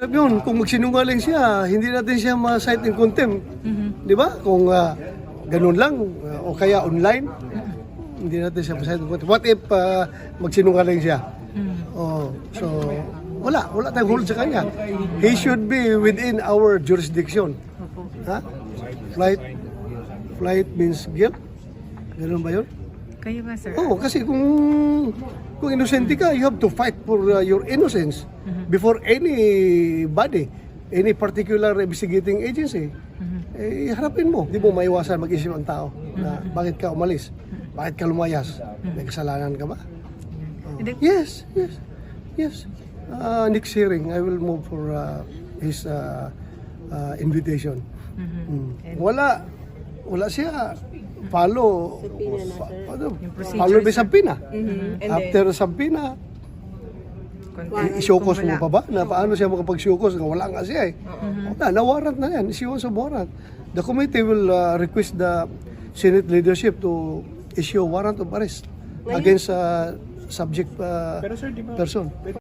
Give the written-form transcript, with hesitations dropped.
Yun, kung magsinungaling siya, hindi natin siya ma-cite in contempt. Di ba? Kung ganun lang, o kaya online, hindi natin siya ma-cite in contempt. What if magsinungaling siya? Oh, so, wala tayong hold sa kanya. He should be within our jurisdiction. Ha? Flight means guilt? Ganun ba yun? Kayo ba, sir? Oo, kasi kung inosente ka, you have to fight for your innocence before anybody, any particular investigating agency. Harapin mo. Hindi mo maiwasan mag-isip ang tao na bakit ka umalis, bakit ka lumayas, may kasalanan ka ba? Yes. Next hearing, I will move for his invitation. Wala siya follow by Sampina. After Sampina, isyokos mo pa ba? Na paano siya makapag-syokos? Wala nga siya eh. Na-warrant na yan. Issue sa warrant. The committee will request the Senate leadership to issue a warrant of arrest against subject person.